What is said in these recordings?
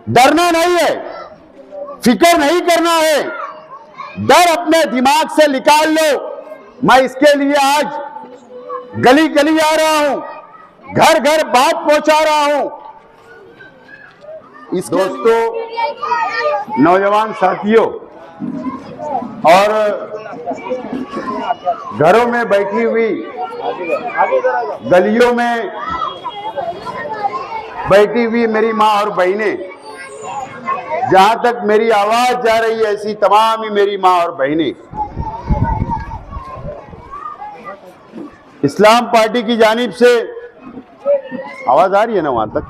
डरना नहीं है, फिक्र नहीं करना है, डर अपने दिमाग से निकाल लो। मैं इसके लिए आज गली गली आ रहा हूं, घर घर बात पहुंचा रहा हूं। इस दोस्तों, नौजवान साथियों और घरों में बैठी हुई, गलियों में बैठी हुई मेरी माँ और बहनें, जहां तक मेरी आवाज जा रही है ऐसी तमाम ही मेरी माँ और बहनें, इस्लाम पार्टी की जानिब से, आवाज आ रही है ना वहां तक,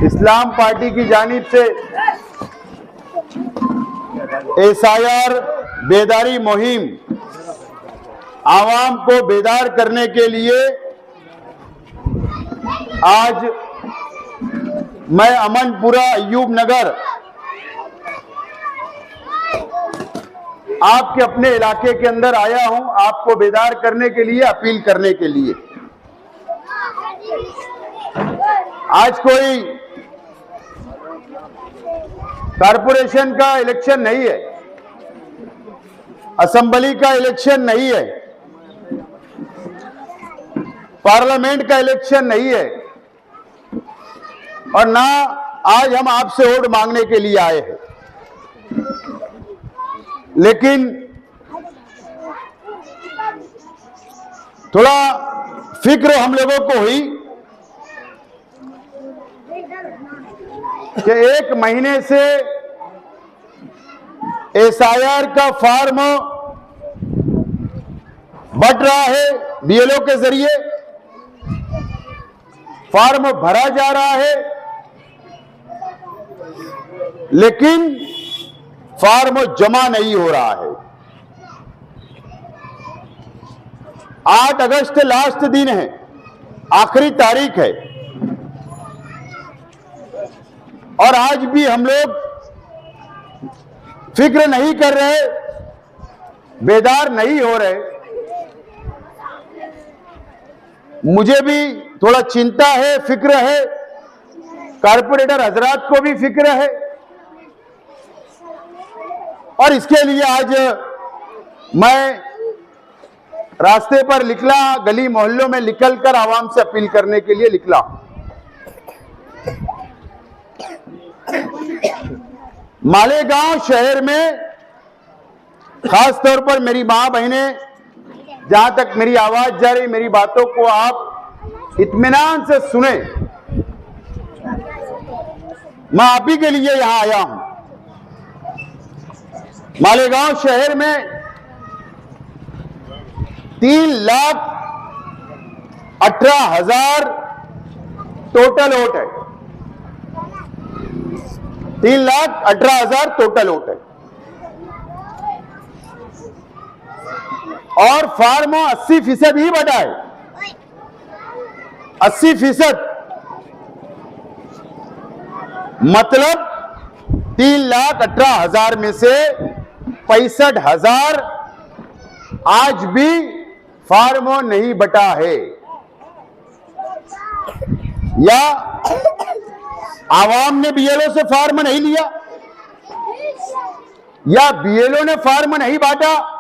इस्लाम पार्टी की जानिब से SIR बेदारी मुहिम आवाम को बेदार करने के लिए आज मैं अमनपुरा अय्यूब नगर आपके अपने इलाके के अंदर आया हूं, आपको बेदार करने के लिए, अपील करने के लिए। आज कोई कारपोरेशन का इलेक्शन नहीं है, असेंबली का इलेक्शन नहीं है, पार्लियामेंट का इलेक्शन नहीं है, और ना आज हम आपसे वोट मांगने के लिए आए हैं। लेकिन थोड़ा फिक्र हम लोगों को हुई कि 1 महीने से SIR का फॉर्म बट रहा है, BLO के जरिए फॉर्म भरा जा रहा है, लेकिन फॉर्म जमा नहीं हो रहा है। 8 अगस्त लास्ट दिन है, आखिरी तारीख है, और आज भी हम लोग फिक्र नहीं कर रहे, बेदार नहीं हो रहे। मुझे भी थोड़ा चिंता है, फिक्र है, कारपोरेटर हजरात को भी फिक्र है, और इसके लिए आज मैं रास्ते पर निकला, गली मोहल्लों में निकलकर आवाम से अपील करने के लिए निकला। मालेगांव शहर में खास तौर पर मेरी मां बहनें, जहां तक मेरी आवाज जा रही, मेरी बातों को आप इत्मीनान से सुने। मैं आप ही के लिए यहां आया हूं। मालेगांव शहर में 3,18,000 टोटल वोट है, 3,18,000 टोटल वोट है, और फॉर्म 80% ही बटा है, 80%। मतलब 3,18,000 में से 65,000 आज भी फॉर्म नहीं बटा है, या आवाम ने BLO से फॉर्म नहीं लिया, या BLO ने फॉर्म नहीं बांटा।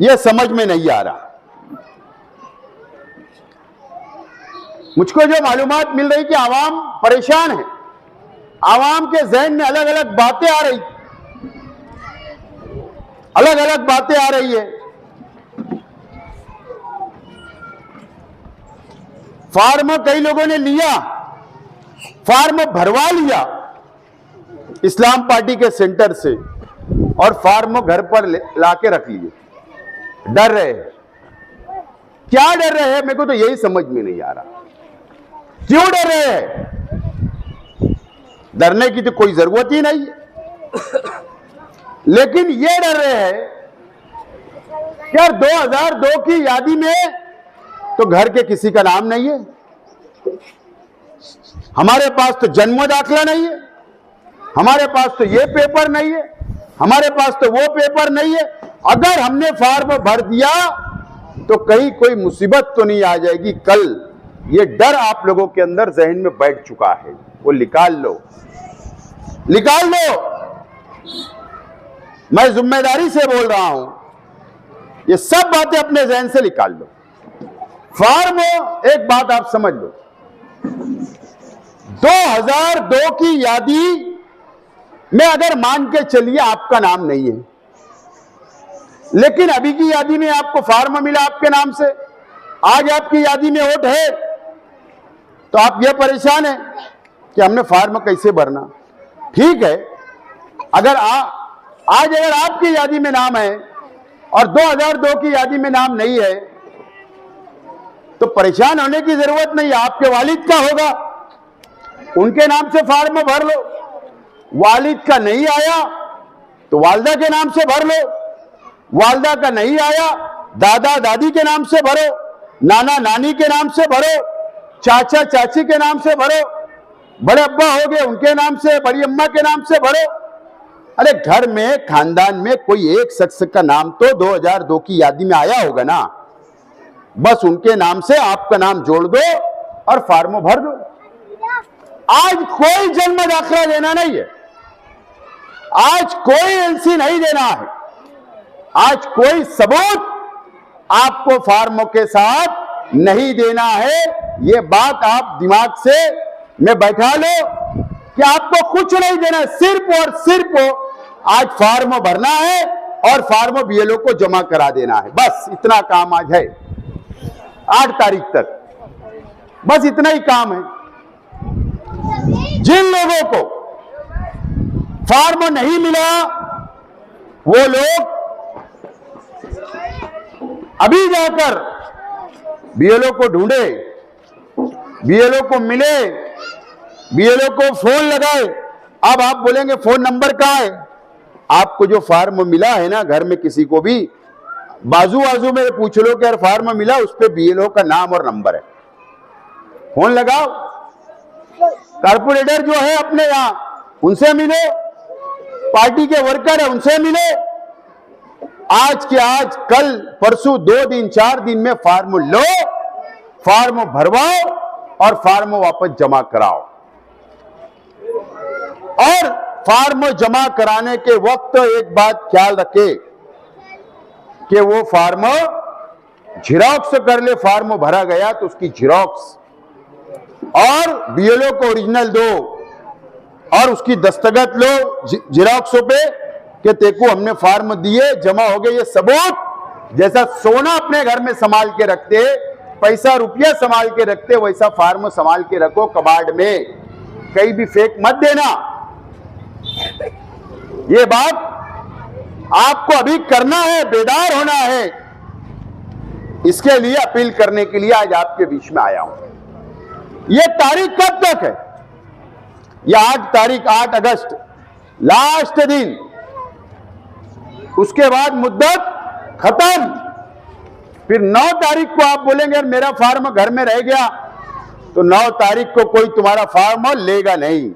यह समझ में नहीं आ रहा। मुझको जो मालूमात मिल रही कि आवाम परेशान है, आवाम के जहन में अलग अलग बातें आ रही, अलग अलग बातें आ रही है। फॉर्म कई लोगों ने लिया, फॉर्म भरवा लिया इस्लाम पार्टी के सेंटर से, और फॉर्म घर पर लाके रख लिए। डर रहे हैं, क्या डर रहे हैं? मेरे को तो यही समझ में नहीं आ रहा, क्यों डर रहे हैं? डरने की तो कोई जरूरत ही नहीं है, लेकिन ये डर रहे हैं कि यार 2002 की यादी में तो घर के किसी का नाम नहीं है, हमारे पास तो जन्म दाखला नहीं है, हमारे पास तो ये पेपर नहीं है, हमारे पास तो वो पेपर नहीं है। अगर हमने फॉर्म भर दिया तो कहीं कोई मुसीबत तो नहीं आ जाएगी कल ये डर आप लोगों के अंदर जहन में बैठ चुका है, वो निकाल लो, निकाल लो। मैं जिम्मेदारी से बोल रहा हूं, ये सब बातें अपने जहन से निकाल लो। फार्म, एक बात आप समझ लो, 2002 की यादी में अगर मान के चलिए आपका नाम नहीं है, लेकिन अभी की यादी में आपको फार्म मिला आपके नाम से, आज आपकी यादी में वोट है, तो आप ये परेशान है कि हमने फार्म कैसे भरना। ठीक है, अगर आज अगर आपकी यादी में नाम है और 2002 की यादी में नाम नहीं है, तो परेशान होने की जरूरत नहीं। आपके वालिद का होगा, उनके नाम से फार्म भर लो। वालिद का नहीं आया तो वालदा के नाम से भर लो, वालदा का नहीं आया दादा दादी के नाम से भरो, नाना नानी के नाम से भरो, चाचा चाची के नाम से भरो, बड़े अब्बा हो गए उनके नाम से, बड़ी अम्मा के नाम से भरो। अरे घर में, खानदान में कोई एक शख्स का नाम तो 2002 की यादी में आया होगा ना, बस उनके नाम से आपका नाम जोड़ दो और फार्म भर दो। आज कोई जन्म दाखिला देना नहीं है, आज कोई एलसी नहीं देना है, आज कोई सबूत आपको फार्मों के साथ नहीं देना है। ये बात आप दिमाग से में बैठा लो कि आपको कुछ नहीं देना, सिर्फ और सिर्फ आज फार्म भरना है और फार्म बीएलओ को जमा करा देना है, बस इतना काम आज है। 8 तारीख तक बस इतना ही काम है। जिन लोगों को फार्म नहीं मिला वो लोग अभी जाकर बीएलओ को ढूंढे, बीएलओ को मिले, बीएलओ को फोन लगाए। अब आप बोलेंगे फोन नंबर कहां है? आपको जो फार्म मिला है ना, घर में किसी को भी बाजू बाजू में पूछ लो कि यार फार्म मिला, उस पे बीएलओ का नाम और नंबर है, फोन लगाओ। कारपोरेटर जो है अपने यहां, उनसे मिलो, पार्टी के वर्कर है उनसे मिलो। आज के आज, कल परसों, 2 दिन 4 दिन में फार्म लो, फार्म भरवाओ और फार्म वापस जमा कराओ। और फार्म जमा कराने के वक्त एक बात ख्याल रखे कि वो फार्म झिरॉक्स कर ले, फार्म भरा गया तो उसकी झिरॉक्स, और बीएलओ को ओरिजिनल दो और उसकी दस्तखत लो झिरॉक्सों पे कि तेको हमने फार्म दिए, जमा हो गए। ये सबूत, जैसा सोना अपने घर में संभाल के रखते, पैसा रुपया संभाल के रखते, वैसा फार्म संभाल के रखो कबाड़ में, कहीं भी फेंक मत देना। ये बात आपको अभी करना है, बेदार होना है। इसके लिए अपील करने के लिए आज आपके बीच में आया हूं। ये तारीख कब तक है? ये 8 तारीख, 8 अगस्त लास्ट दिन, उसके बाद मुद्दत खत्म। फिर 9 तारीख को आप बोलेंगे मेरा फार्म घर में रह गया, तो 9 तारीख को कोई तुम्हारा फार्म लेगा नहीं।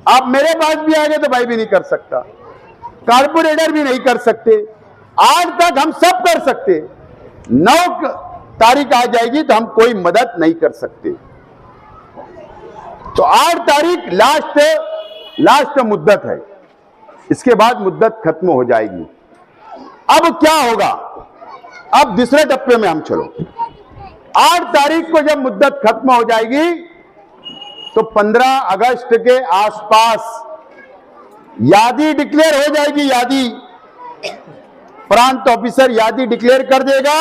आप मेरे पास भी आ गए तो भाई भी नहीं कर सकता, कारपोरेटर भी नहीं कर सकते, 8 तक हम सब कर सकते, 9 तारीख आ जाएगी तो हम कोई मदद नहीं कर सकते। तो 8 तारीख लास्ट मुद्दत है, इसके बाद मुद्दत खत्म हो जाएगी। अब क्या होगा? अब दूसरे टप्पे में हम चलो। 8 तारीख को जब मुद्दत खत्म हो जाएगी तो 15 अगस्त के आसपास यादी डिक्लेयर हो जाएगी। यादी प्रांत ऑफिसर यादी डिक्लेयर कर देगा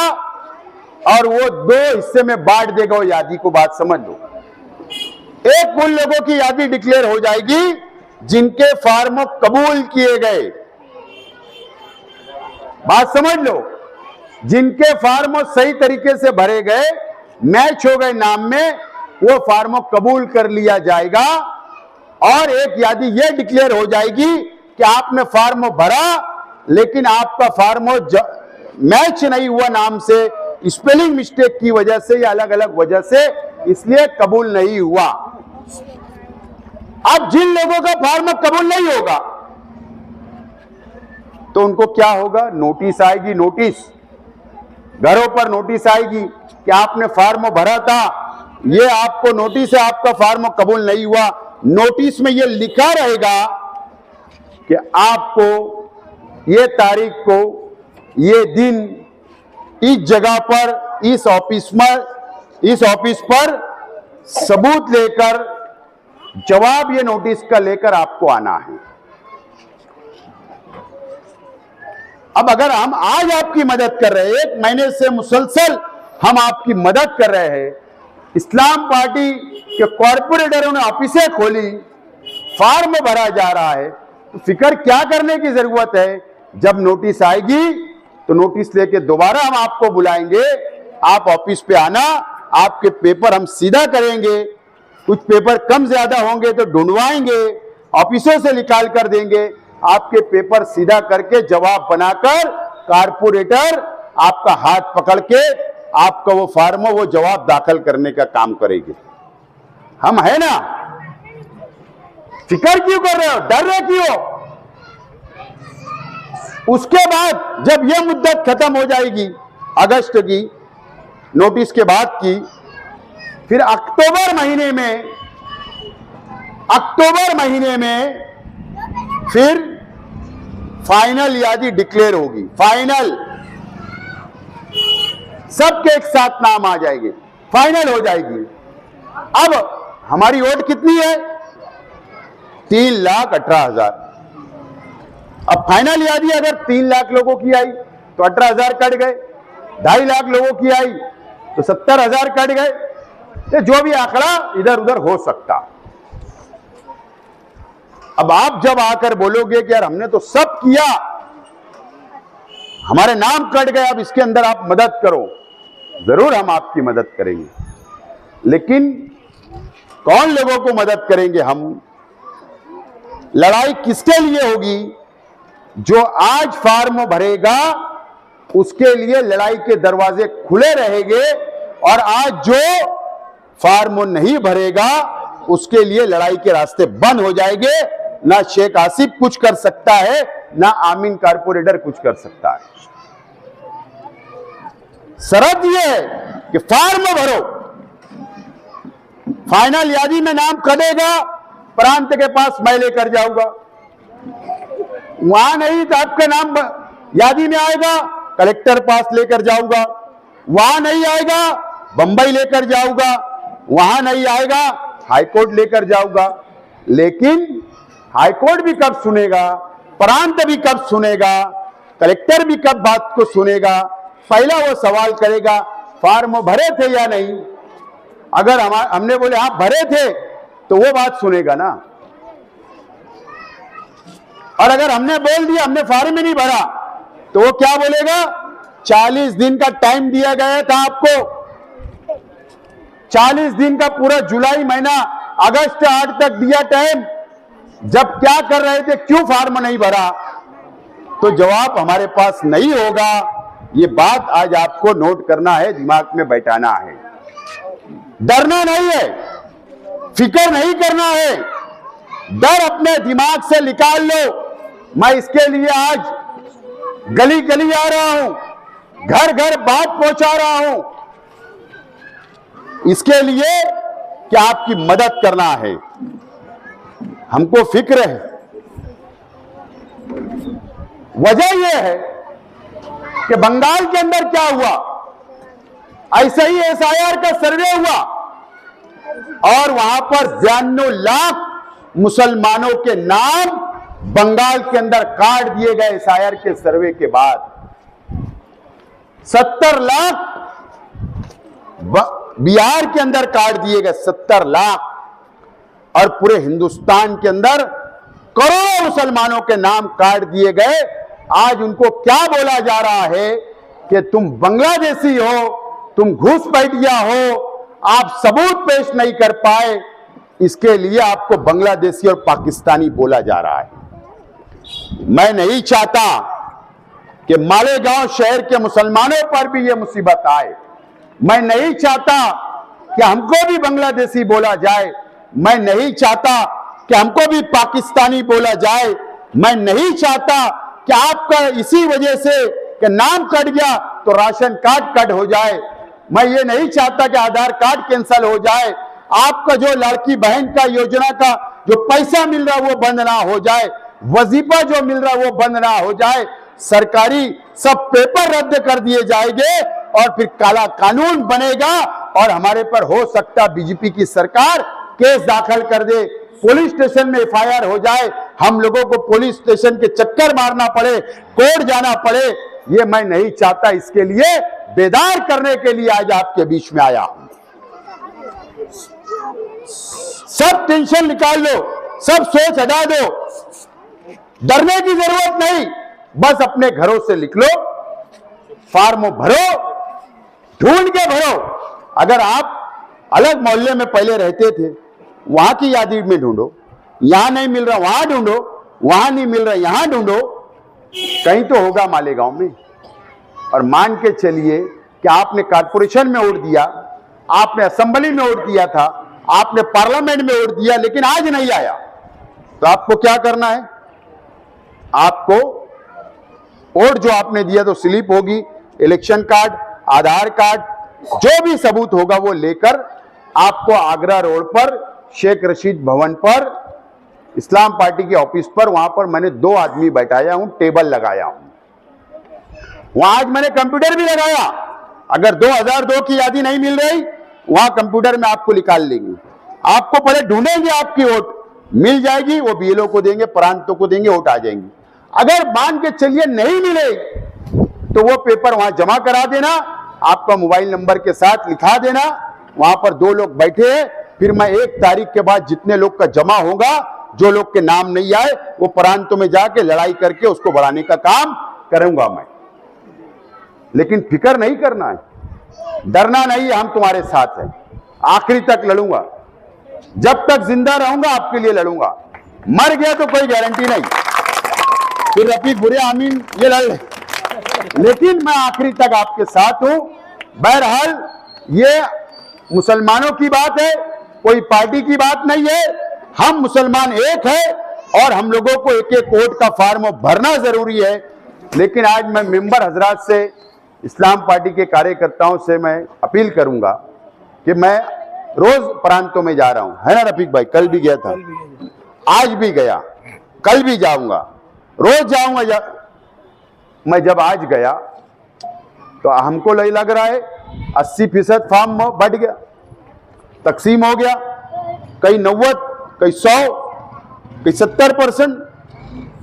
और वो 2 हिस्से में बांट देगा वो यादी को। बात समझ लो, एक उन लोगों की यादी डिक्लेयर हो जाएगी जिनके फार्म कबूल किए गए। बात समझ लो, जिनके फार्म सही तरीके से भरे गए, मैच हो गए नाम में, वो फार्म कबूल कर लिया जाएगा। और एक यादी ये डिक्लेयर हो जाएगी कि आपने फार्म भरा लेकिन आपका फार्म मैच नहीं हुआ नाम से, स्पेलिंग मिस्टेक की वजह से या अलग अलग वजह से, इसलिए कबूल नहीं हुआ। अब जिन लोगों का फार्म कबूल नहीं होगा तो उनको क्या होगा? नोटिस आएगी, नोटिस घरों पर नोटिस आएगी कि आपने फॉर्म भरा था, ये आपको नोटिस है, आपका फॉर्म कबूल नहीं हुआ। नोटिस में ये लिखा रहेगा कि आपको ये तारीख को, ये दिन, इस जगह पर, इस ऑफिस पर सबूत लेकर, जवाब ये नोटिस का लेकर आपको आना है। अब अगर हम आज आपकी मदद कर रहे हैं, 1 महीने से मुसलसल हम आपकी मदद कर रहे हैं, इस्लाम पार्टी के कॉर्पोरेटरों ने ऑफिसें खोली, फॉर्म भरा जा रहा है, तो फिक्र क्या करने की जरूरत है? जब नोटिस आएगी तो नोटिस लेके दोबारा हम आपको बुलाएंगे, आप ऑफिस पे आना, आपके पेपर हम सीधा करेंगे। कुछ पेपर कम ज्यादा होंगे तो ढूंढवाएंगे, ऑफिसों से निकाल कर देंगे, आपके पेपर सीधा करके जवाब बनाकर कारपोरेटर आपका हाथ पकड़ के आपका वो फॉर्म, वो जवाब दाखिल करने का काम करेंगे। हम है ना? फिक्र क्यों कर रहे हो? डर रहे क्यों? उसके बाद जब यह मुद्दत खत्म हो जाएगी अगस्त की, नोटिस के बाद की, फिर अक्टूबर महीने में फिर फाइनल यादी डिक्लेयर होगी। फाइनल, सबके एक साथ नाम आ जाएंगे, फाइनल हो जाएगी। अब हमारी वोट कितनी है? 3,18,000। अब फाइनल यादी अगर 3 लाख लोगों की आई तो 18,000 कट गए, 2.5 लाख लोगों की आई तो 70,000 कट गए। तो जो भी आंकड़ा इधर उधर हो सकता। अब आप जब आकर बोलोगे कि यार हमने तो सब किया, हमारे नाम कट गए, अब इसके अंदर आप मदद करो, जरूर हम आपकी मदद करेंगे। लेकिन कौन लोगों को मदद करेंगे हम? लड़ाई किसके लिए होगी? जो आज फॉर्म भरेगा उसके लिए लड़ाई के दरवाजे खुले रहेंगे, और आज जो फॉर्म नहीं भरेगा उसके लिए लड़ाई के रास्ते बंद हो जाएंगे। ना शेख आसिफ कुछ कर सकता है, ना आमीन कारपोरेटर कुछ कर सकता है। शर्त यह है कि फॉर्म भरो, फाइनल यादी में नाम कटेगा, प्रांत के पास मैं लेकर जाऊंगा। वहां नहीं तो आपका नाम यादी में आएगा, कलेक्टर पास लेकर जाऊंगा। वहां नहीं आएगा, बंबई लेकर जाऊंगा। वहां नहीं आएगा, हाईकोर्ट लेकर जाऊंगा। लेकिन हाईकोर्ट भी कब सुनेगा, प्रांत भी कब सुनेगा, कलेक्टर भी कब बात को सुनेगा? पहला वो सवाल करेगा फॉर्म भरे थे या नहीं। अगर हमने बोले हाँ भरे थे तो वो बात सुनेगा ना। और अगर हमने बोल दिया हमने फॉर्म ही नहीं भरा तो वो क्या बोलेगा? 40 दिन का टाइम दिया गया था आपको, 40 दिन का पूरा जुलाई महीना, अगस्त 8 तक दिया टाइम। जब क्या कर रहे थे, क्यों फॉर्म नहीं भरा? तो जवाब हमारे पास नहीं होगा। ये बात आज आपको नोट करना है, दिमाग में बैठाना है। डरना नहीं है, फिक्र नहीं करना है, डर अपने दिमाग से निकाल लो। मैं इसके लिए आज गली गली आ रहा हूं, घर घर बात पहुंचा रहा हूं, इसके लिए कि आपकी मदद करना है। हमको फिक्र है। वजह यह है कि बंगाल के अंदर क्या हुआ, ऐसे ही SIR का सर्वे हुआ और वहां पर 92 लाख मुसलमानों के नाम बंगाल के अंदर काट दिए गए SIR के सर्वे के बाद। 70 लाख बिहार के अंदर काट दिए गए, 70 लाख। और पूरे हिंदुस्तान के अंदर करोड़ों मुसलमानों के नाम काट दिए गए। आज उनको क्या बोला जा रहा है कि तुम बांग्लादेशी हो, तुम घुसपैठिया हो, आप सबूत पेश नहीं कर पाए, इसके लिए आपको बांग्लादेशी और पाकिस्तानी बोला जा रहा है। मैं नहीं चाहता कि मालेगांव शहर के मुसलमानों पर भी यह मुसीबत आए। मैं नहीं चाहता कि हमको भी बांग्लादेशी बोला जाए। मैं नहीं चाहता कि हमको भी पाकिस्तानी बोला जाए। मैं नहीं चाहता कि आपका इसी वजह से कि नाम कट गया तो राशन कार्ड कट हो जाए। मैं ये नहीं चाहता कि आधार कार्ड कैंसिल हो जाए। आपका जो लड़की बहन का योजना का जो पैसा मिल रहा है वो बंद ना हो जाए, वजीफा जो मिल रहा है वो बंद ना हो जाए, सरकारी सब पेपर रद्द कर दिए जाएंगे और फिर काला कानून बनेगा और हमारे पर हो सकता बीजेपी की सरकार केस दाखिल कर दे, पुलिस स्टेशन में एफआईआर हो जाए, हम लोगों को पुलिस स्टेशन के चक्कर मारना पड़े, कोर्ट जाना पड़े। ये मैं नहीं चाहता। इसके लिए बेदार करने के लिए आज आपके बीच में आया हूं। सब टेंशन निकाल लो, सब सोच हटा दो, डरने की जरूरत नहीं। बस अपने घरों से निकलो, फॉर्म भरो, ढूंढ के भरो। अगर आप अलग मोहल्ले में पहले रहते थे, वहां की यादी में ढूंढो, यहां नहीं मिल रहा वहां ढूंढो, वहां नहीं मिल रहा यहां ढूंढो, कहीं तो होगा मालेगांव में। और मान के चलिए कि आपने कॉर्पोरेशन में वोट दिया, आपने असेंबली में वोट दिया था, आपने पार्लियामेंट में वोट दिया, लेकिन आज नहीं आया, तो आपको क्या करना है? आपको वोट जो आपने दिया तो स्लिप होगी, इलेक्शन कार्ड, आधार कार्ड, जो भी सबूत होगा वो लेकर आपको आगरा रोड पर शेख रशीद भवन पर इस्लाम पार्टी के ऑफिस पर, वहां पर मैंने 2 आदमी बैठाया हूं, टेबल लगाया हूं, वहां आज मैंने कंप्यूटर भी लगाया। अगर 2002 की यादी नहीं मिल रही, वहां कंप्यूटर में आपको निकाल लेंगे। आपको पहले ढूंढेंगे, आपकी वोट मिल जाएगी, वो बीएलओ को देंगे, प्रांतों को देंगे, वोट आ जाएंगी। अगर मान के चलिए नहीं मिले तो वो पेपर वहां जमा करा देना, आपका मोबाइल नंबर के साथ लिखा देना, वहां पर 2 लोग बैठे हैं, फिर मैं 1 तारीख के बाद जितने लोग का जमा होगा, जो लोग के नाम नहीं आए, वो प्रांतों में जाके लड़ाई करके उसको बढ़ाने का काम करूंगा मैं। लेकिन फिक्र नहीं करना है, डरना नहीं है, हम तुम्हारे साथ हैं, आखिरी तक लड़ूंगा, जब तक जिंदा रहूंगा आपके लिए लड़ूंगा, मर गया तो कोई गारंटी नहीं, फिर रफीक बुरे आमीन ये लड़ ले, लेकिन मैं आखिरी तक आपके साथ हूं। बहरहाल ये मुसलमानों की बात है, कोई पार्टी की बात नहीं है, हम मुसलमान एक है और हम लोगों को एक एक वोट का फॉर्म भरना जरूरी है। लेकिन आज मैं मेंबर हजरात से, इस्लाम पार्टी के कार्यकर्ताओं से मैं अपील करूंगा कि मैं रोज प्रांतों में जा रहा हूं, है ना रफीक भाई? कल भी गया था, आज भी गया, कल भी जाऊंगा, रोज जाऊंगा। मैं जब आज गया तो हमको लग रहा है 80% फॉर्म बढ़ गया, तकसीम हो गया, कहीं 90, कहीं 100, कहीं 70%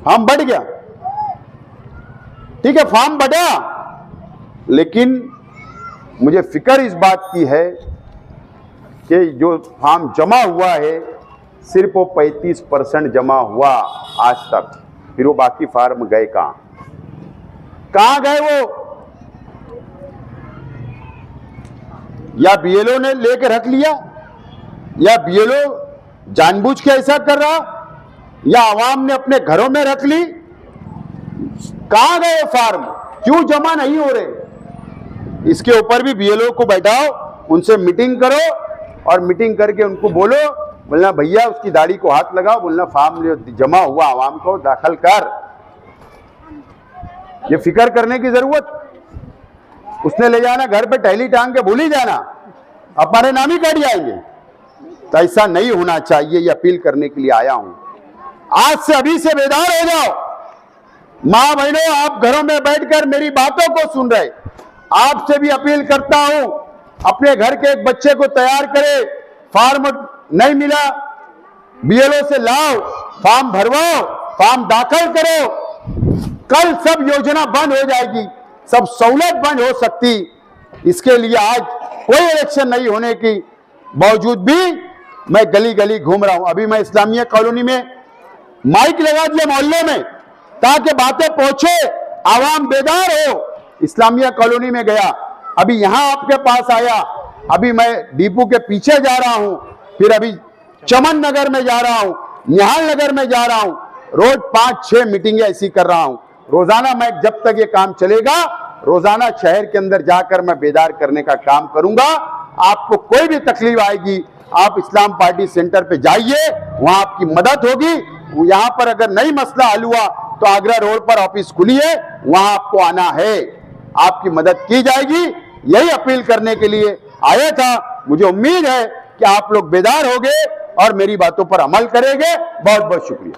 फॉर्म बढ़ गया। ठीक है, फॉर्म बढ़ा, लेकिन मुझे फिक्र इस बात की है कि जो फॉर्म जमा हुआ है सिर्फ वो 35% जमा हुआ आज तक, फिर वो बाकी फॉर्म गए कहां गए? वो या बीएलओ ने लेकर रख लिया, या बीएलओ जानबूझ के ऐसा कर रहा, या आवाम ने अपने घरों में रख ली। कहां गए फॉर्म? क्यों जमा नहीं हो रहे? इसके ऊपर भी बीएलओ को बैठाओ, उनसे मीटिंग करो और मीटिंग करके उनको बोलना भैया उसकी दाढ़ी को हाथ लगाओ, बोलना फॉर्म जमा हुआ आवाम को दाखिल कर। ये फिक्र करने की जरूरत, उसने ले जाना घर पे टहली टांग के भूल ही जाना, हमारे नाम ही कट जाएंगे। तो ऐसा नहीं होना चाहिए, ये अपील करने के लिए आया हूं। आज से अभी से बेदार हो जाओ। मां बहनों, आप घरों में बैठकर मेरी बातों को सुन रहे, आपसे भी अपील करता हूं, अपने घर के एक बच्चे को तैयार करे, फॉर्म नहीं मिला बीएलओ से लाओ, फॉर्म भरवाओ, फॉर्म दाखिल करो। कल सब योजना बंद हो जाएगी, सब सहूलत बंद हो सकती। इसके लिए आज कोई इलेक्शन नहीं होने की बावजूद भी मैं गली गली घूम रहा हूं। अभी मैं इस्लामिया कॉलोनी में माइक लगा दिया मोहल्ले में, ताकि बातें पहुंचे, आवाम बेदार हो। इस्लामिया कॉलोनी में गया, अभी यहां आपके पास आया, अभी मैं डिपो के पीछे जा रहा हूं, फिर अभी चमन नगर में जा रहा हूं, निहाल नगर में जा रहा हूं। रोज 5-6 मीटिंगें ऐसी कर रहा हूं। रोजाना मैं, जब तक ये काम चलेगा, रोजाना शहर के अंदर जाकर मैं बेदार करने का काम करूंगा। आपको कोई भी तकलीफ आएगी, आप इस्लाम पार्टी सेंटर पे जाइए, वहां आपकी मदद होगी। यहां पर अगर नहीं मसला हल हुआ तो आगरा रोड पर ऑफिस खुली है, वहां आपको आना है। आपकी मदद की जाएगी, यही अपील करने के लिए आया था। मुझे उम्मीद है कि आप लोग बेदार होंगे और मेरी बातों पर अमल करेंगे। बहुत बहुत शुक्रिया।